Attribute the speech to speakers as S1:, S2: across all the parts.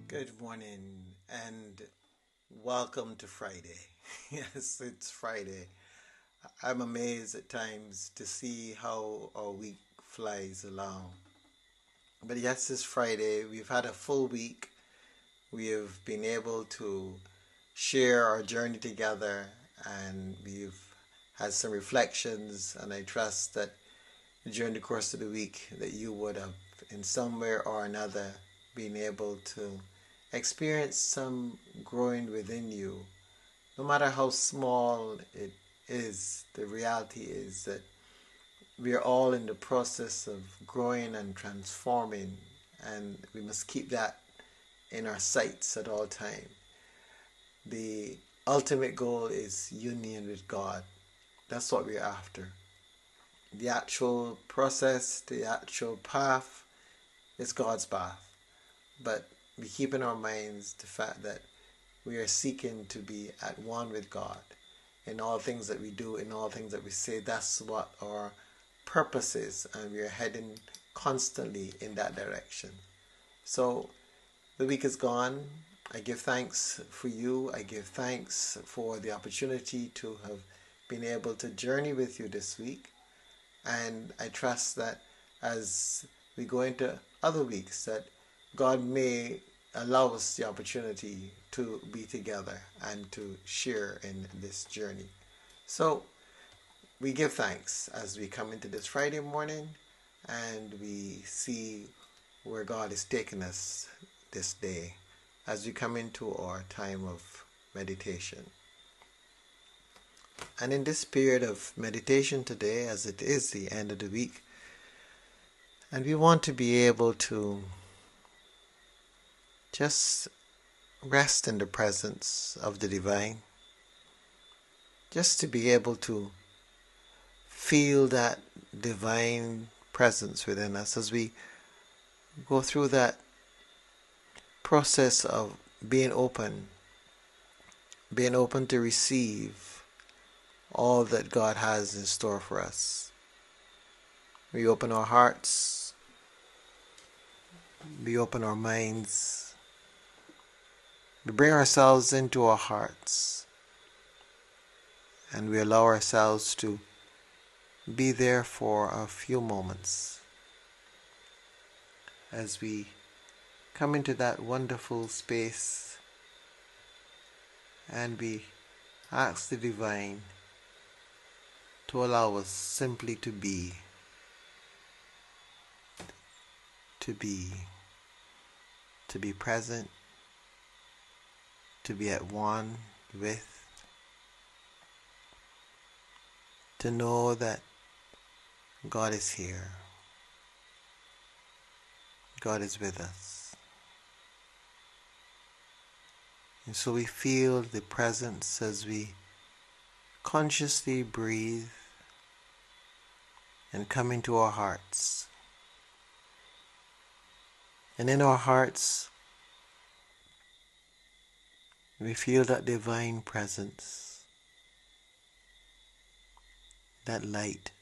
S1: Good morning and welcome to Friday. Yes, it's Friday. I'm amazed at times to see how our week flies along. But yes, it's Friday. We've had a full week. We have been able to share our journey together and we've had some reflections, and I trust that during the course of the week that you would have in some way or another been able to experience some growing within you. No matter how small it is, the reality is that we are all in the process of growing and transforming, and we must keep that in our sights at all time. The ultimate goal is union with God. That's what we're after. The actual process, the actual path is God's path. But we keep in our minds the fact that we are seeking to be at one with God in all things that we do, in all things that we say. That's what our purpose is, and we are heading constantly in that direction. So the week is gone. I give thanks for you. I give thanks for the opportunity to have been able to journey with you this week. And I trust that as we go into other weeks, that God may allow us the opportunity to be together and to share in this journey. So we give thanks as we come into this Friday morning and we see where God is taking us this day as we come into our time of meditation. And in this period of meditation today, as it is the end of the week, and we want to be able to just rest in the presence of the divine, just to be able to feel that divine presence within us as we go through that process of being open to receive all that God has in store for us. We open our hearts, we open our minds, we bring ourselves into our hearts, and we allow ourselves to be there for a few moments as we come into that wonderful space and we ask the divine to allow us simply to be, to be present, to be at one with, to know that God is here, God is with us. And so we feel the presence as we consciously breathe and come into our hearts. And in our hearts, we feel that divine presence, that light,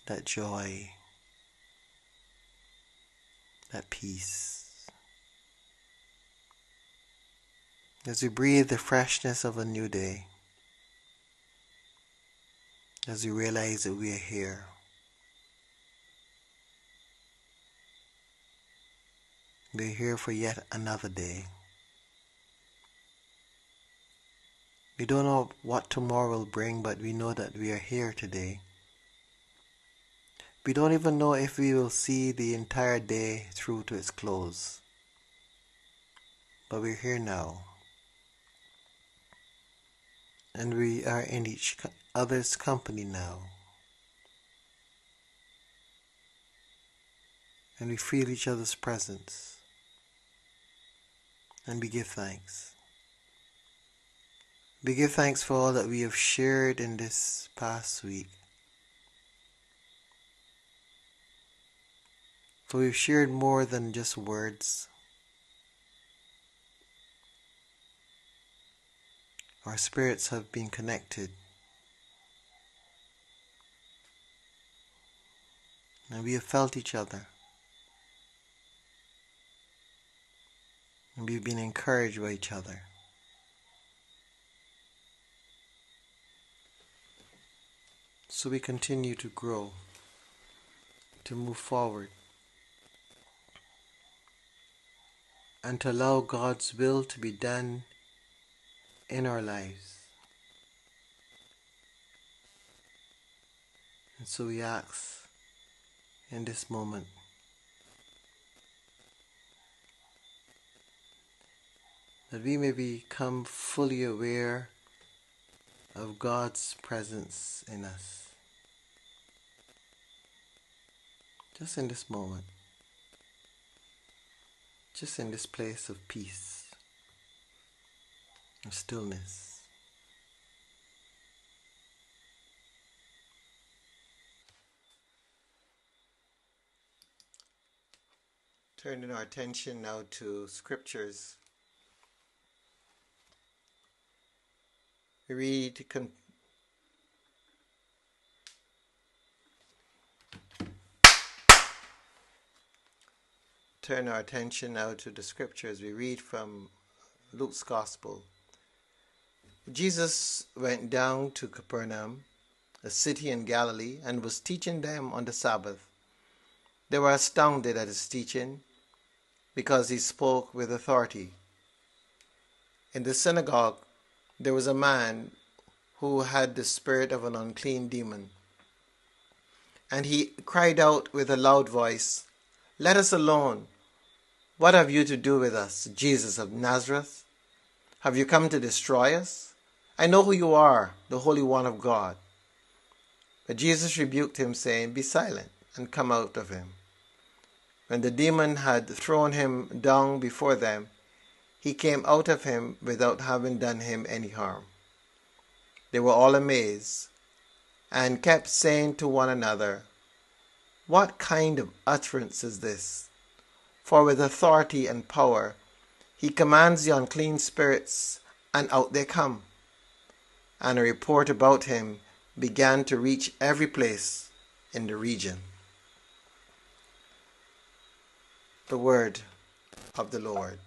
S1: that joy, that peace. As we breathe the freshness of a new day, as we realize that we are here. We're here for yet another day. We don't know what tomorrow will bring, but we know that we are here today. We don't even know if we will see the entire day through to its close. But we're here now. And we are in each other's company now. And we feel each other's presence. And we give thanks. We give thanks for all that we have shared in this past week. For we've shared more than just words. Our spirits have been connected. And we have felt each other. And we've been encouraged by each other. So we continue to grow, to move forward, and to allow God's will to be done in our lives. And so we ask in this moment that we may become fully aware of God's presence in us. Just in this moment. Just in this place of peace, of stillness. Turning our attention now to scriptures. We read Turn our attention now to the scriptures. We read from Luke's Gospel. Jesus went down to Capernaum, a city in Galilee, and was teaching them on the Sabbath. They were astounded at his teaching, because he spoke with authority. In the synagogue, there was a man who had the spirit of an unclean demon. And he cried out with a loud voice, "Let us alone. What have you to do with us, Jesus of Nazareth? Have you come to destroy us? I know who you are, the Holy One of God." But Jesus rebuked him, saying, "Be silent, and come out of him." When the demon had thrown him down before them, he came out of him without having done him any harm. They were all amazed, and kept saying to one another, "What kind of utterance is this? For with authority and power he commands the unclean spirits, and out they come." And a report about him began to reach every place in the region. The word of the Lord.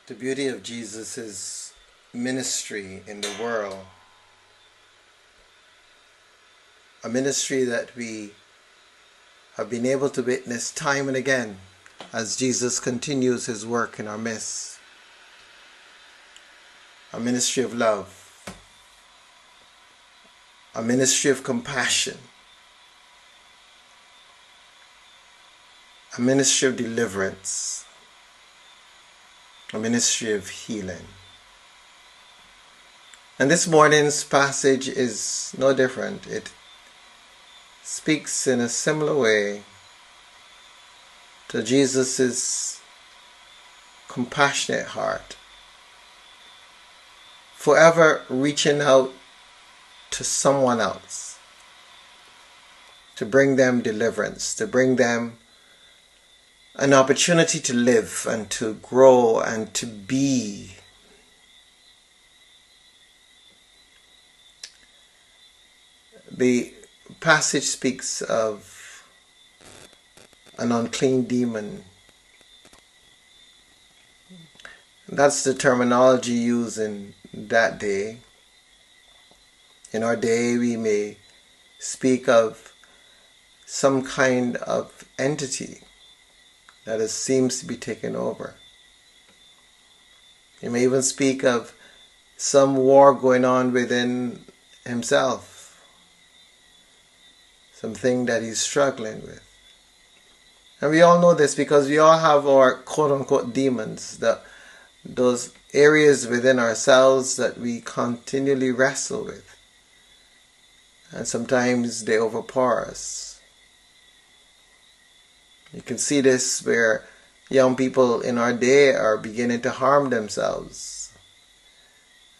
S1: The beauty of Jesus' ministry in the world, a ministry that we have been able to witness time and again as Jesus continues his work in our midst. A ministry of love, a ministry of compassion, a ministry of deliverance, a ministry of healing. And this morning's passage is no different. It speaks in a similar way to Jesus' compassionate heart, forever reaching out to someone else, to bring them deliverance, to bring them an opportunity to live and to grow and to be. The passage speaks of an unclean demon. That's the terminology used in that day. In our day, we may speak of some kind of entity that seems to be taken over. You may even speak of some war going on within himself, something that he's struggling with. And we all know this because we all have our quote-unquote demons, those areas within ourselves that we continually wrestle with. And sometimes they overpower us. You can see this where young people in our day are beginning to harm themselves.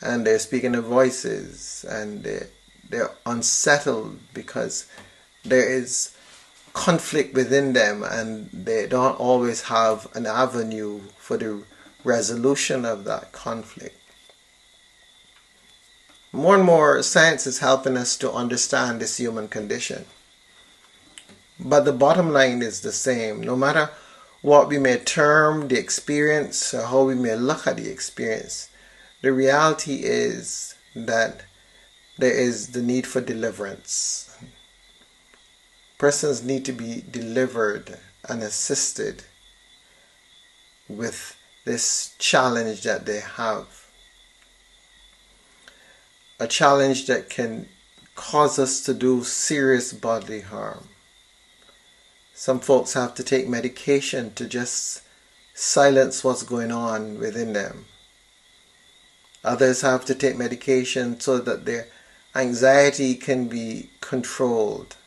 S1: And they're speaking of voices, and they're unsettled because there is conflict within them, and they don't always have an avenue for the resolution of that conflict. More and more, science is helping us to understand this human condition. But the bottom line is the same. No matter what we may term the experience or how we may look at the experience, the reality is that there is the need for deliverance. Persons need to be delivered and assisted with this challenge that they have. A challenge that can cause us to do serious bodily harm. Some folks have to take medication to just silence what's going on within them. Others have to take medication so that their anxiety can be controlled.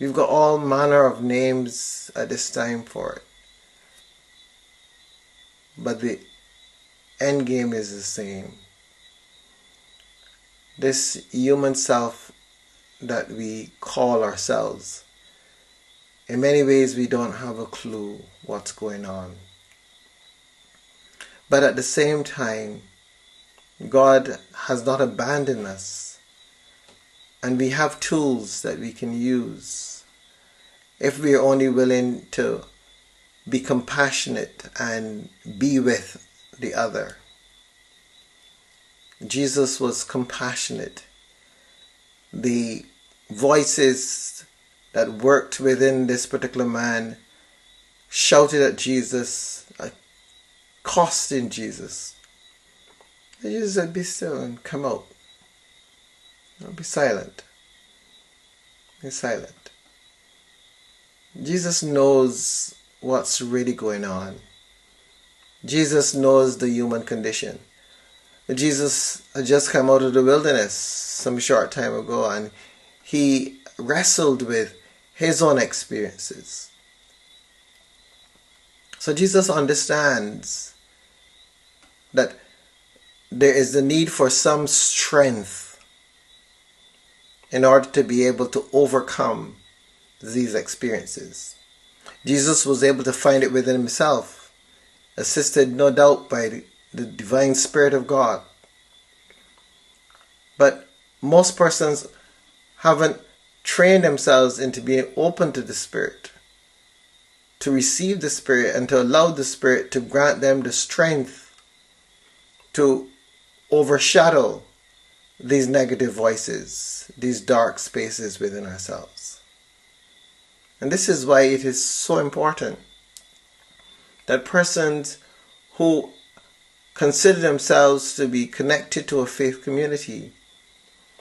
S1: We've got all manner of names at this time for it. But the end game is the same. This human self that we call ourselves, in many ways we don't have a clue what's going on. But at the same time, God has not abandoned us. And we have tools that we can use if we are only willing to be compassionate and be with the other. Jesus was compassionate. The voices that worked within this particular man shouted at Jesus, accosting Jesus. And Jesus said, "Be still and come out. Be silent. Be silent." Jesus knows what's really going on. Jesus knows the human condition. Jesus had just come out of the wilderness some short time ago, and he wrestled with his own experiences. So Jesus understands that there is the need for some strength in order to be able to overcome these experiences. Jesus was able to find it within himself, assisted no doubt by the divine Spirit of God. But most persons haven't trained themselves into being open to the Spirit. to receive the Spirit and to allow the Spirit to grant them the strength to overshadow these negative voices, these dark spaces within ourselves. And this is why it is so important that persons who consider themselves to be connected to a faith community,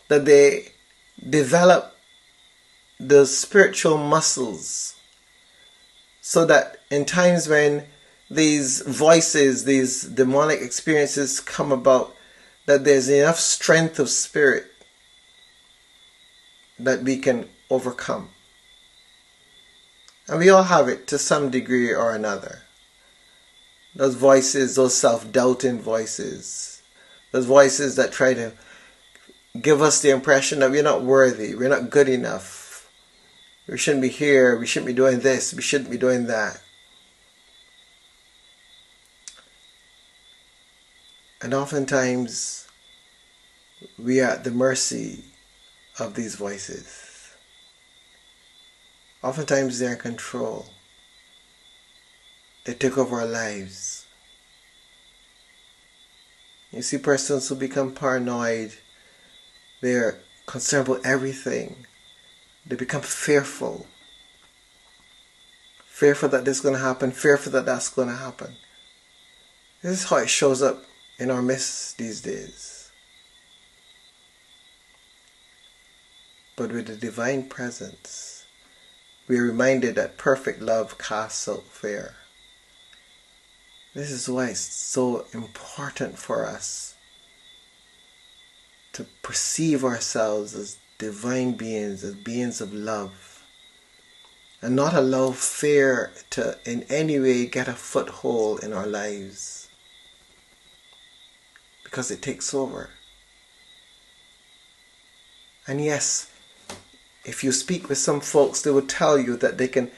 S1: that they develop the spiritual muscles so that in times when these voices, these demonic experiences come about, that there's enough strength of spirit that we can overcome. And we all have it to some degree or another. Those voices, those self-doubting voices, those voices that try to give us the impression that we're not worthy, we're not good enough, we shouldn't be here, we shouldn't be doing this, we shouldn't be doing that. And oftentimes, we are at the mercy of these voices. Oftentimes, they're in control. They take over our lives. You see persons who become paranoid. They're concerned about everything. They become fearful. Fearful that this is going to happen. Fearful that that's going to happen. This is how it shows up in our midst these days. But with the divine presence, we are reminded that perfect love casts out fear. This is why it's so important for us to perceive ourselves as divine beings, as beings of love, and not allow fear to in any way get a foothold in our lives, because it takes over. And yes, if you speak with some folks, they will tell you that they can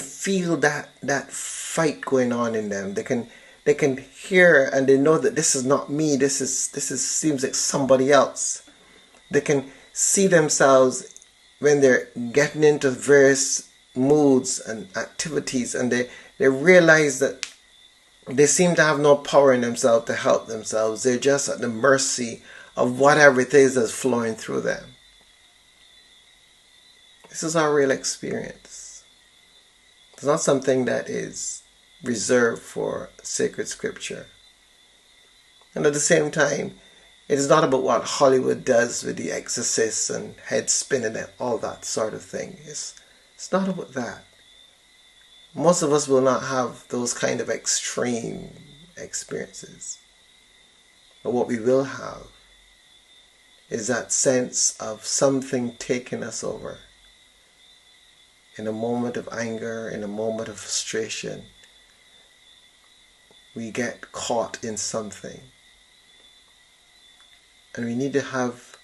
S1: feel that fight going on in them. They can hear and they know that this is not me. This seems like somebody else. They can see themselves when they're getting into various moods and activities, and they realize that they seem to have no power in themselves to help themselves. They're just at the mercy of whatever it is that's flowing through them. This is our real experience. It's not something that is reserved for sacred scripture. And at the same time, it is not about what Hollywood does with The Exorcist and head spinning and all that sort of thing. It's not about that. Most of us will not have those kind of extreme experiences. But what we will have is that sense of something taking us over. In a moment of anger, in a moment of frustration, we get caught in something. And we need to have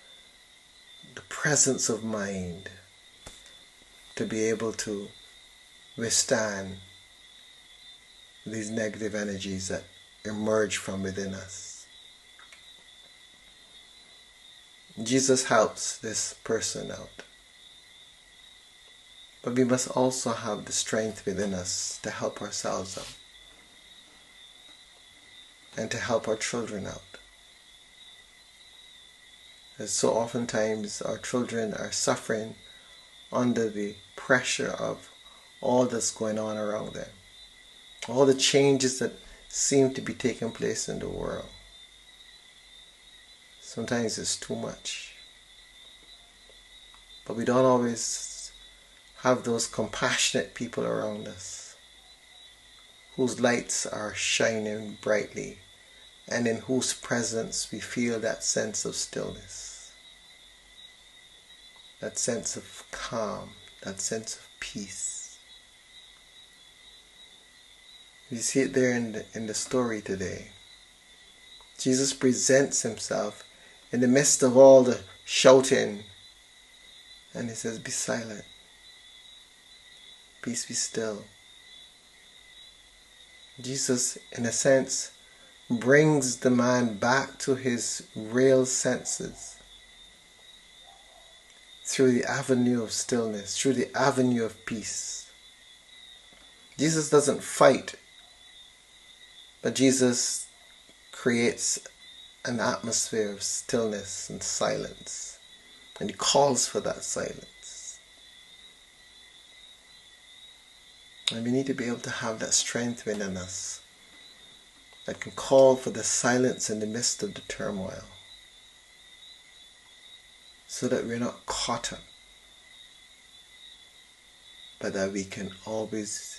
S1: the presence of mind to be able to withstand these negative energies that emerge from within us. Jesus helps this person out. But we must also have the strength within us to help ourselves out. And to help our children out. As so oftentimes our children are suffering under the pressure of all that's going on around them. All the changes that seem to be taking place in the world. Sometimes it's too much. But we don't always have those compassionate people around us whose lights are shining brightly and in whose presence we feel that sense of stillness, that sense of calm, that sense of peace. We see it there in the story today. Jesus presents himself in the midst of all the shouting, and he says, "Be silent. Peace, be still." Jesus, in a sense, brings the man back to his real senses through the avenue of stillness, through the avenue of peace. Jesus doesn't fight, but Jesus creates an atmosphere of stillness and silence, and he calls for that silence. And we need to be able to have that strength within us that can call for the silence in the midst of the turmoil, so that we're not caught up, but that we can always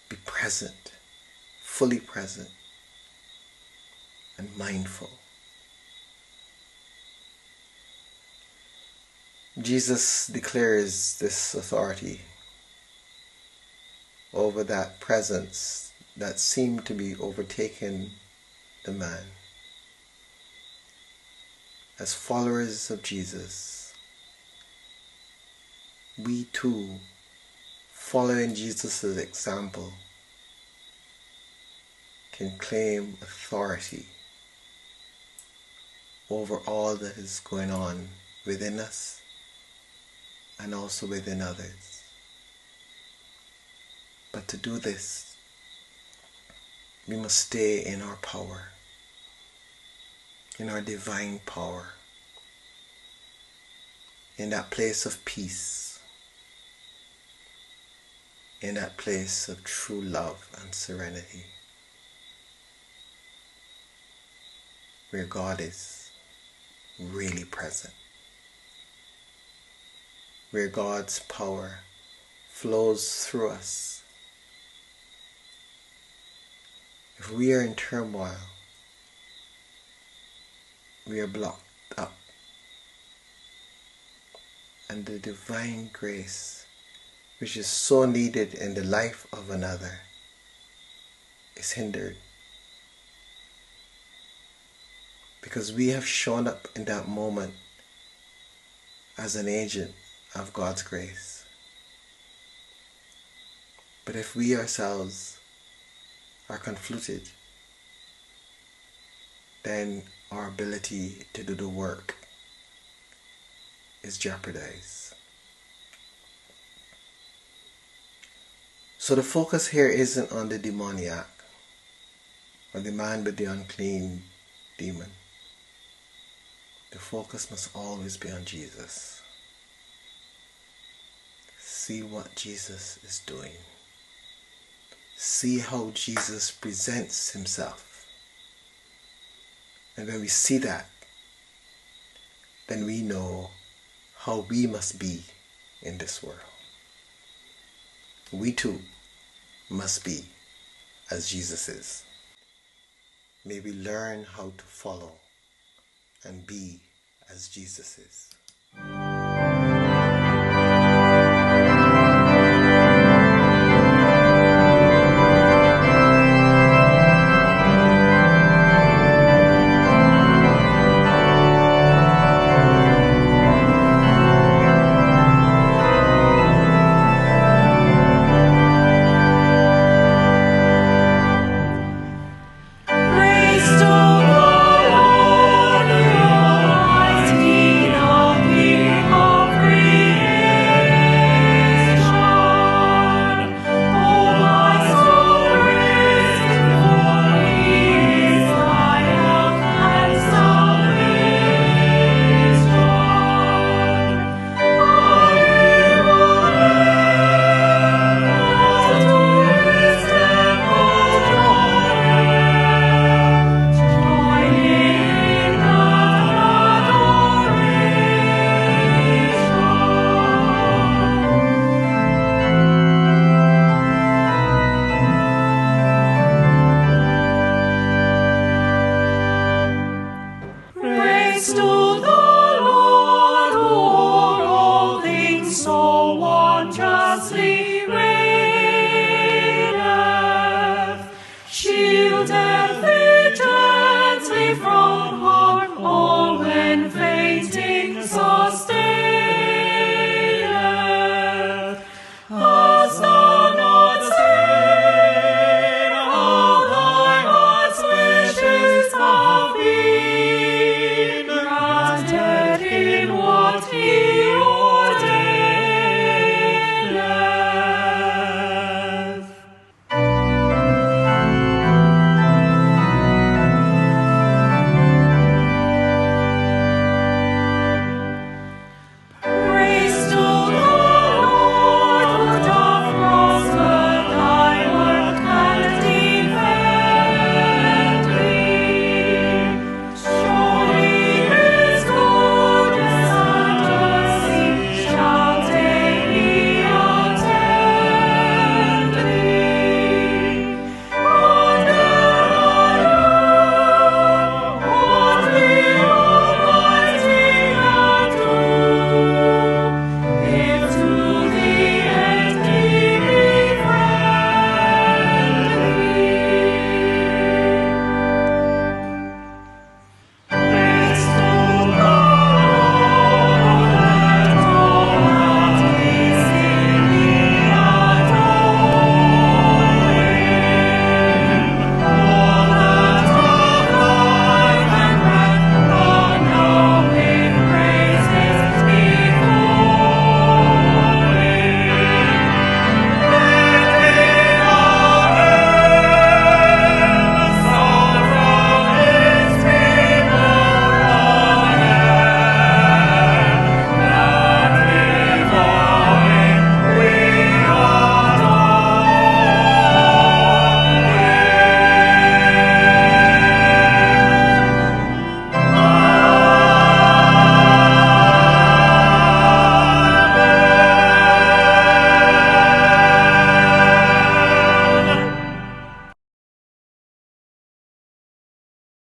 S1: be present, fully present, and mindful. Jesus declares this authority over that presence that seemed to be overtaking the man. As followers of Jesus, we too, following Jesus' example, can claim authority over all that is going on within us and also within others. But to do this, we must stay in our power, in our divine power, in that place of peace, in that place of true love and serenity, where God is really present, where God's power flows through us. If we are in turmoil, we are blocked up, and the divine grace, which is so needed in the life of another, is hindered, because we have shown up in that moment as an agent of God's grace. But if we ourselves are conflicted, then our ability to do the work is jeopardized. So the focus here isn't on the demoniac or the man with the unclean demon. The focus must always be on Jesus. See what Jesus is doing. See how Jesus presents himself. And when we see that, then we know how we must be in this world. We too must be as Jesus is. May we learn how to follow and be as Jesus is.